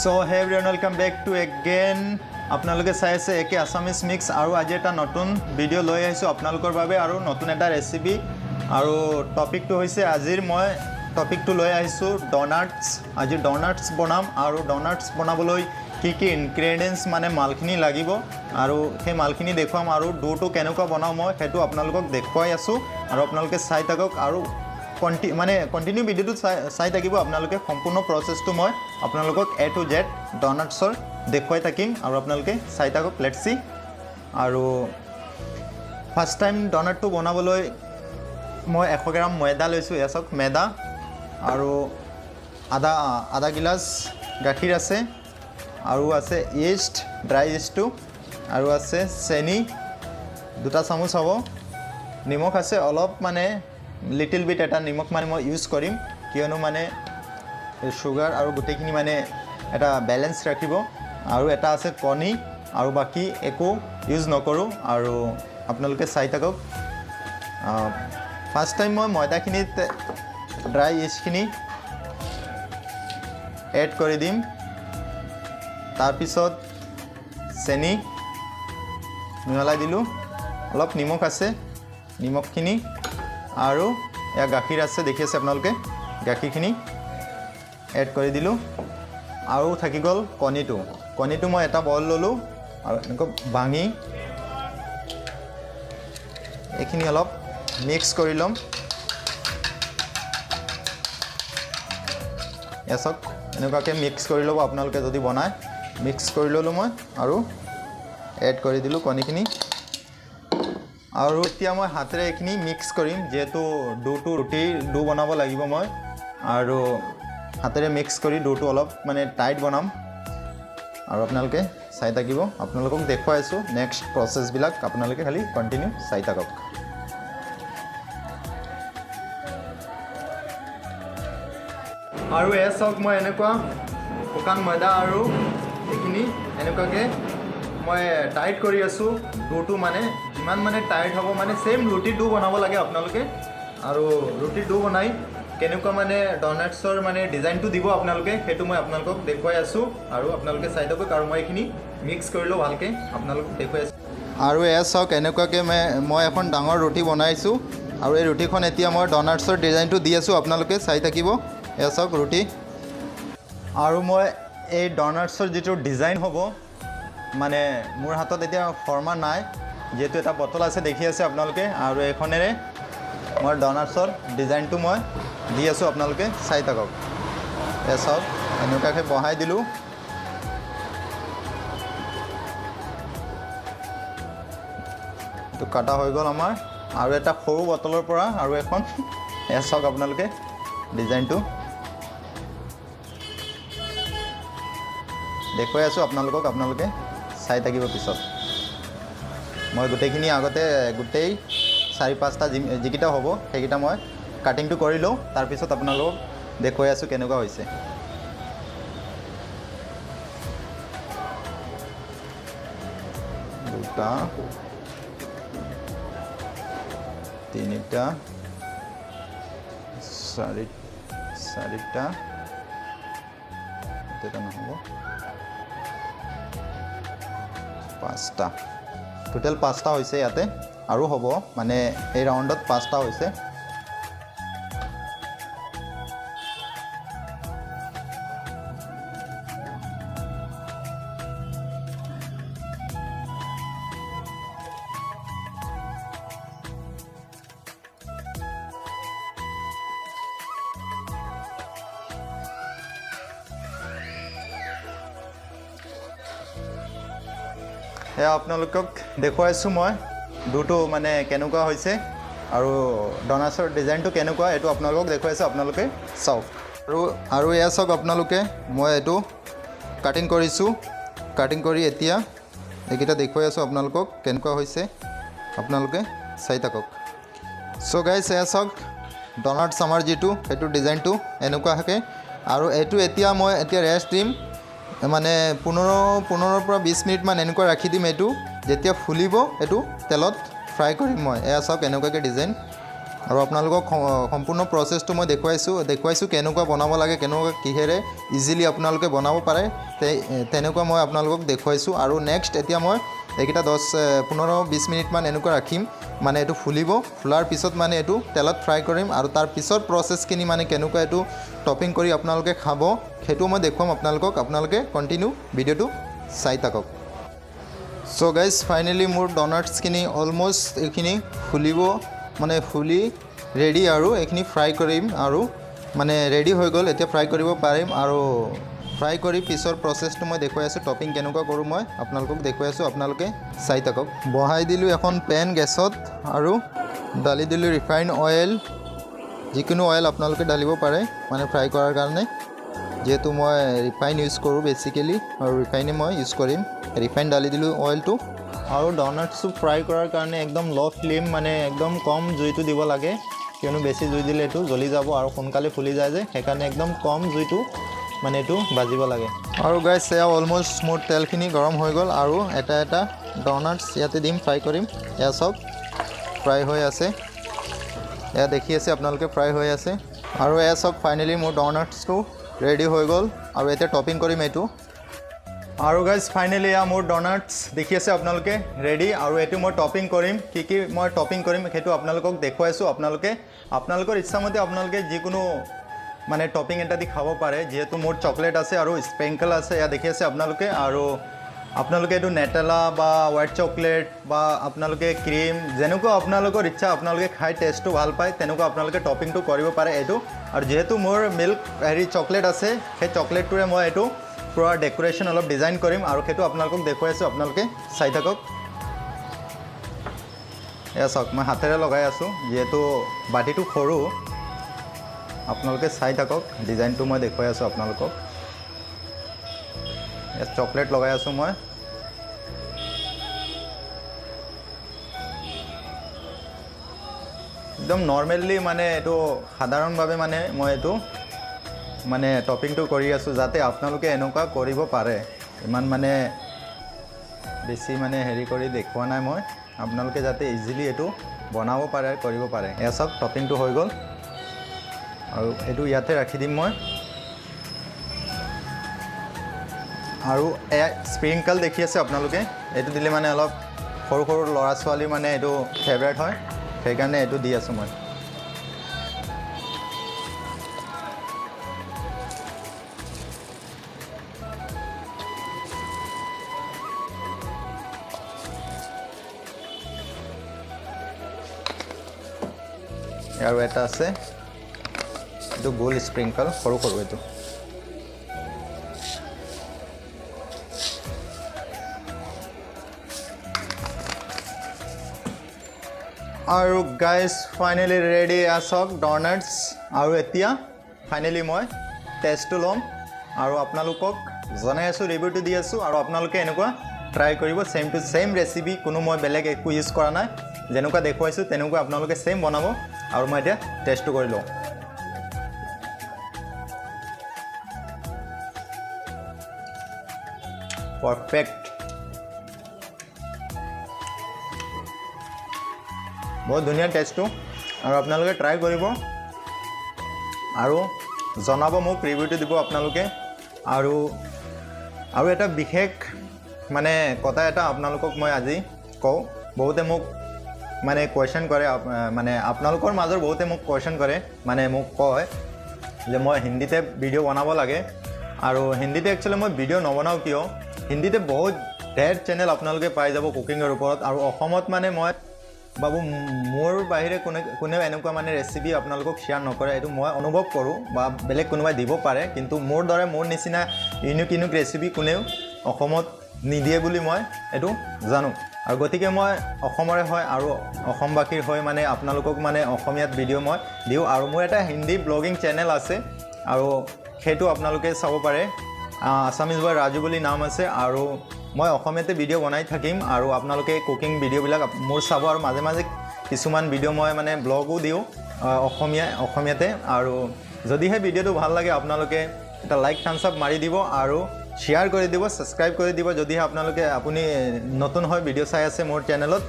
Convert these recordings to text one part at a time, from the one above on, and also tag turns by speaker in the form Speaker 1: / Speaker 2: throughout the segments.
Speaker 1: So hey everyone, welcome back to again আপোনালোকে চাই আছে একে আসামিজ মিক্স আৰু আজি এটা নতুন ভিডিও লৈ আহিছো আপোনালোকৰ বাবে আৰু নতুন এটা ৰেচিপি আৰু টপিকটো হৈছে আজিৰ মই টপিকটো লৈ আহিছো ডোনাটস আজি ডোনাটস বনাম আৰু ডোনাটস বনাবলৈ কি ইনগ্ৰেডিয়েন্টস মানে মালখিনি লাগিব আৰু সেই মালখিনি দেখুৱাম আৰু ডোটো কেনেকুৱা বনাও মই হেতু আপোনালোকক দেখুৱাই আছো আৰু আপোনালোকে চাই থাকক আৰু কন্টিনিউ ভিডিওটো চাই থাকিব আপোনালোকে সম্পূৰ্ণ প্ৰসেসটো মই আপোনালোকক A to Z ডোনাটছৰ দেখুৱাই থাকিম আৰু আপোনালোকে চাই থাকক লেটস সি আৰু ফাৰ্স্ট টাইম ডোনাটটো বনাবলৈ মই 100 গ্ৰাম ময়দা লৈছো এসক ময়দা আৰু আধা গিলাস গাখীৰ আছে আৰু আছে ইষ্ট ড্ৰাই ইষ্টটো আৰু আছে চেনি দুটা চামুচ হ'ব নিমখ আছে অলপ মানে লিটল বিট এটা নিমখ মানে মই ইউজ কৰিম কিয়নো মানে সুগাৰ আৰু গুটেখিনি মানে এটা ব্যালেন্স ৰাখিব আৰু এটা আছে কণী আৰু বাকি একো ইউজ নকৰো আৰু আপোনালোকে চাই থাকক ফাৰ্স্ট টাইম মই ময়দাখিনিত ড্ৰাই ইষ্টখিনি এড কৰি দিম তাৰ পিছত চেনি মিহলাই দিলো অলপ নিমখ আছে নিমখখিনি আৰু এয়া গাখীৰ আছে দেখি আছে আপোনালোকে গাখীৰখিনি এড কৰি দিলো আৰু থাকি গল কণীটো মই এটা বল ললো আৰু এনেকৈ ভাঙি এখিনি অলপ মিক্স কৰি লম এসক এনেকুৱাকৈ মিক্স কৰি লব আপোনালোকে যদি বনায় মিক্স কৰি ললো মই আৰু এড কৰি দিলো কণীখিনি আৰু এতিয়া মই হাতেৰে এখিনি মিক্স কৰিম যেহেতু ডোটো ৰুটি ডো বনাব লাগিব মই আৰু হাতেৰে মিক্স কৰি ডোটো অলপ মানে টাইট বনাম আৰু আপোনালোকে চাই থাকিব আপোনালোকক দেখুৱাই আছো নেক্সট প্ৰসেস বিলাক আপোনালোকে খালি কন্টিনিউ চাই থাকক আৰু এসক মই এনেকুৱা শুকান ময়দা আৰু এখিনি এনেকুৱাকৈ মই টাইট কৰি আছো ডোটো মানে ইমান মানে টাইট হ'ব মানে সেম ৰুটি ডো বনাব লাগে আপোনালোকে আৰু ৰুটি ডো বনাই কেনেকুৱা মানে ডোনাটছৰ মানে ডিজাইনটো দিব আপোনালোকে হেতু মই আপোনালোকক দেখুৱাই আছো আৰু আপোনালোকে চাই থাকক আৰু মই এখিনি মিক্স কৰিলো ভালকে আপোনালোকক দেখুৱাই আছো আৰু এসক এনেকুৱাকৈ মই এখন ডাঙৰ ৰুটি বনাইছো আৰু এই ৰুটিখন এতিয়া মই ডোনাটছৰ ডিজাইনটো দি আছো আপোনালোকে চাই থাকিব এসক ৰুটি আৰু মই এই ডোনাটছৰ যেটো ডিজাইন হ'ব মানে মোৰ হাতত এতিয়া ফৰ্মা নাই যেহেতু এটা বটল আছে দেখি আছে আপোনালোকে আৰু এখনেৰে মই ডোনাটছৰ ডিজাইনটো মই দি আছো আপোনালোকে চাই থাকক এসক এনেকুৱাকৈ বহাই দিলো তো কাটা হৈ গল আমাৰ আৰু এটা সৰু বটলৰ পৰা আৰু এখন এসক আপোনালোকে ডিজাইনটো দেখুৱাই আছো আপোনালোকে চাই থাকিব পিছত মই গুটেখিনি আগতে গুটেই 4-5টা যিকিটা হ'ব সেইকিটা মই কাটিংটো কৰি লওঁ তাৰ পিছত আপোনালোকক দেখুৱাই আছো কেনেকুৱা হৈছে দুটা তিনিটা চাৰিটা এটা নহ'ব 5টা টোটাল 5টা হৈছে ইয়াতে আৰু হ'ব মানে এই ৰাউণ্ডত 5টা হৈছে হে আপোনালোকক দেখুৱাইছো মই ডোটো মানে কেনেকুৱা হৈছে আৰু ডোনাটছৰ ডিজাইনটো কেনেকুৱা এটো আপোনালোকক দেখুৱাইছো আপোনালোকে চাওক আৰু এয়া চাওক আপোনালোকে মই এটো কাটিং কৰিছো কাটিং কৰি এতিয়া এইকিটা দেখুৱাই আছো আপোনালোকক কেনেকুৱা হৈছে আপোনালোকে চাই থাকক সো গাইস এয়া চাওক ডোনাটছ আমাৰ যেটো এটো ডিজাইনটো এনেকুৱা থাকে আৰু এটো এতিয়া মই ৰেষ্ট দিম মানে 15 পৰা 20 মিনিট মান এনেকুৱা ৰাখি দিম এটো যেতিয়া ফুলিব এটো তেলত ফ্ৰাই কৰিম মই এয়া চাওক এনেকুৱাকৈ ডিজাইন আৰু আপোনালোকক সম্পূৰ্ণ প্ৰচেছটো মই দেখুৱাইছোঁ কেনেকুৱা বনাব লাগে, কেনেকুৱা কিহেৰে ইজিলি আপোনালোকে বনাব পাৰে তেনেকুৱা মই আপোনালোকক দেখুৱাইছোঁ। আৰু নেক্সট এতিয়া মই এইকেইটা 10-15-20 মিনিটমান এনেকুৱা ৰাখিম, মানে এইটো ফুলিব। ফুলাৰ পিছত মানে এইটো তেলত ফ্ৰাই কৰিম আৰু তাৰ পিছত প্ৰচেছখিনি মানে কেনেকুৱা এইটো টপিং কৰি আপোনালোকে খাব সেইটো মই দেখুৱাম আপোনালোকক। আপোনালোকে কণ্টিনিউ ভিডিঅ'টো চাই থাকক। চ' গাইজ ফাইনেলি মোৰ ডনাটছখিনি অলমষ্ট এইখিনি ফুলিব, মানে ফুলি ৰেডি আৰু এইখিনি ফ্ৰাই কৰিম আৰু মানে ৰেডি হৈ গ'ল। এতিয়া ফ্ৰাই কৰিব পাৰিম আৰু ফ্ৰাই কৰি পিছৰ প্ৰচেছটো মই দেখুৱাই আছোঁ। টপিং কেনেকুৱা কৰোঁ মই আপোনালোকক দেখুৱাই আছোঁ, আপোনালোকে চাই থাকক। বহাই দিলোঁ এখন পেন গেছত আৰু ঢালি দিলোঁ ৰিফাইণ্ড অইল, যিকোনো অইল আপোনালোকে ঢালিব পাৰে মানে ফ্ৰাই কৰাৰ কাৰণে। যিহেতু মই ৰিফাইন ইউজ কৰোঁ বেচিকেলি আৰু ৰিফাইনে মই ইউজ কৰিম। ৰিফাইন ঢালি দিলোঁ অইলটো। আৰু ডনাটছটো ফ্ৰাই কৰাৰ কাৰণে একদম ল' ফ্লেম, মানে একদম কম জুইটো দিব লাগে, কিয়নো বেছি জুই দিলে এইটো জ্বলি যাব আৰু সোনকালে ফুলি যায় যে, সেইকাৰণে একদম কম জুইটো মানে এইটো ভাজিব লাগে। আৰু গাইজ এয়া অলমষ্ট মোৰ তেলখিনি গৰম হৈ গ'ল আৰু এটা এটা ডনাটছ ইয়াতে দিম, ফ্ৰাই কৰিম। এয়া চব ফ্ৰাই হৈ আছে, এয়া দেখি আছে আপোনালোকে ফ্ৰাই হৈ আছে। আৰু এয়া চব ফাইনেলি মোৰ ডনাটছটো ৰেডি হৈ গ'ল আৰু এতিয়া টপিং কৰিম এইটো। আৰু গাইজ ফাইনেলি এয়া মোৰ ডনাটছ দেখি আছে আপোনালোকে ৰেডি, আৰু এইটো মই টপিং কৰিম। কি মই টপিং কৰিম সেইটো আপোনালোকক দেখুৱাইছোঁ। আপোনালোকৰ ইচ্ছামতে আপোনালোকে যিকোনো মানে টপিং এটা দি খাব পাৰে। যিহেতু মোৰ চকলেট আছে আৰু স্প্ৰিংকল আছে, এয়া দেখি আছে আপোনালোকে। আৰু আপোনালোকে এইটো নেটেলা বা হোৱাইট চকলেট বা আপোনালোকে ক্ৰীম, যেনেকুৱা আপোনালোকৰ ইচ্ছা আপোনালোকে খাই টেষ্টটো ভাল পায় তেনেকুৱা আপোনালোকে টপিংটো কৰিব পাৰে এইটো। আৰু যিহেতু মোৰ মিল্ক চকলেট আছে, সেই চকলেটটোৰে মই এইটো পূৰা ডেকোৰেশ্যন অলপ ডিজাইন কৰিম আৰু সেইটো আপোনালোকক দেখুৱাই আছোঁ, আপোনালোকে চাই থাকক। এয়া চাওক মই হাতেৰে লগাই আছোঁ, যিহেতু বাতিটো সৰু, আপোনালোকে চাই থাকক। ডিজাইনটো মই দেখুৱাই আছোঁ আপোনালোকক। ইয়াত চকলেট লগাই আছোঁ মই। একদম নৰ্মেলি মানে এইটো সাধাৰণভাৱে মানে মই এইটো মানে টপিংটো কৰি আছোঁ, যাতে আপোনালোকে এনেকুৱা কৰিব পাৰে। ইমান মানে বেছি মানে হেৰি কৰি দেখুওৱা নাই মই, আপোনালোকে যাতে ইজিলি এইটো বনাব পাৰে, কৰিব পাৰে। এয়া চাওক টপিংটো হৈ গ'ল আৰু এইটো ইয়াতে ৰাখি দিম মই। আৰু এয়া স্প্ৰিংকল দেখি আছে আপোনালোকে, এইটো দিলে মানে অলপ সৰু সৰু ল'ৰা ছোৱালী মানে এইটো ফেভৰেট হয়, সেইকাৰণে এইটো দি আছোঁ মই। আৰু এটা আছে এইটো গোল স্প্ৰিংকল, সৰু সৰু এইটো। আৰু গাইজ ফাইনেলি ৰেডি আছক ডনাটছ। আৰু এতিয়া ফাইনেলি মই টেষ্টটো ল'ম আৰু আপোনালোকক জনাই আছোঁ, ৰিভিউটো দি আছোঁ। আৰু আপোনালোকে এনেকুৱা ট্ৰাই কৰিব, ছেম টু ছেম ৰেচিপি, কোনো মই বেলেগ একো ইউজ কৰা নাই, যেনেকুৱা দেখুৱাইছোঁ তেনেকুৱা আপোনালোকে ছেম বনাব। আৰু মই এতিয়া টেষ্টটো কৰি লওঁ। পাৰফেক্ট, বহুত ধুনীয়া টেষ্টটো। আৰু আপোনালোকে ট্ৰাই কৰিব আৰু জনাব মোক, ৰিভিউটো দিব আপোনালোকে। আৰু এটা বিশেষ মানে কথা এটা আপোনালোকক মই আজি কওঁ। বহুতে মোক মানে কুৱেশ্যন কৰে, মানে আপোনালোকৰ মাজৰ বহুতে মোক কুৱেশ্যন কৰে, মানে মোক কয় যে মই হিন্দীতে ভিডিঅ' বনাব লাগে। আৰু হিন্দীতে একচুৱেলি মই ভিডিঅ' নবনাওঁ কিয়, হিন্দীতে বহুত ঢেৰ চেনেল আপোনালোকে পাই যাব কুকিঙৰ ওপৰত। আৰু অসমত মানে মই ভাবোঁ মোৰ বাহিৰে কোনেও এনেকুৱা মানে ৰেচিপি আপোনালোকক শ্বেয়াৰ নকৰে, এইটো মই অনুভৱ কৰোঁ, বা বেলেগ কোনোবাই দিব পাৰে, কিন্তু মোৰ দৰে মোৰ নিচিনা ইউনিক ৰেচিপি কোনেও অসমত নিদিয়ে বুলি মই এইটো জানো। আৰু গতিকে মই অসমৰে হয় আৰু অসমবাসীৰ হৈ মানে আপোনালোকক মানে অসমীয়াত ভিডিঅ' মই দিওঁ। আৰু মোৰ এটা হিন্দী ব্লগিং চেনেল আছে আৰু সেইটো আপোনালোকে চাব পাৰে, আছামিজ বয় ৰাজু বুলি নাম আছে। আৰু মই অসমীয়াতে ভিডিঅ' বনাই থাকিম আৰু আপোনালোকে কুকিং ভিডিঅ'বিলাক মোৰ চাব। আৰু মাজে মাজে কিছুমান ভিডিঅ' মই মানে ব্লগো দিওঁ অসমীয়াতে। আৰু যদিহে ভিডিঅ'টো ভাল লাগে আপোনালোকে এটা লাইক থাম্বছ আপ মাৰি দিব আৰু শ্বেয়াৰ কৰি দিব, ছাবস্ক্ৰাইব কৰি দিব। যদিহে আপুনি নতুন হয় ভিডিঅ' চাই আছে মোৰ চেনেলত,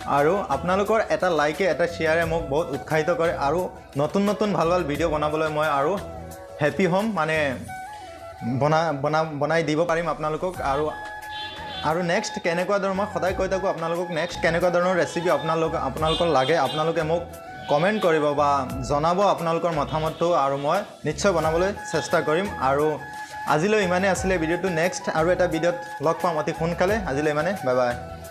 Speaker 1: আৰু আপোনালোকৰ এটা লাইকে এটা শ্বেয়াৰে মোক বহুত উৎসাহিত কৰে আৰু নতুন নতুন ভাল ভাল ভিডিঅ' বনাবলৈ মই আৰু হেপী হ'ম মানে বনাই দিব পাৰিম আপোনালোকক আৰু নেক্সট কেনেকুৱা ধৰণৰ মই সদায় কৈ থাকোঁ আপোনালোকক নেক্সট কেনেকুৱা ধৰণৰ ৰেচিপি আপোনালোকৰ লাগে আপোনালোকে মোক কমেণ্ট কৰিব বা জনাব আপোনালোকৰ মতামতটো আৰু মই নিশ্চয় বনাবলৈ চেষ্টা কৰিম আৰু আজিলৈ ইমানেই আছিলে ভিডিঅ'টো নেক্সট আৰু এটা ভিডিঅ'ত লগ পাম অতি সোনকালে আজিলৈ ইমানে বাই বাই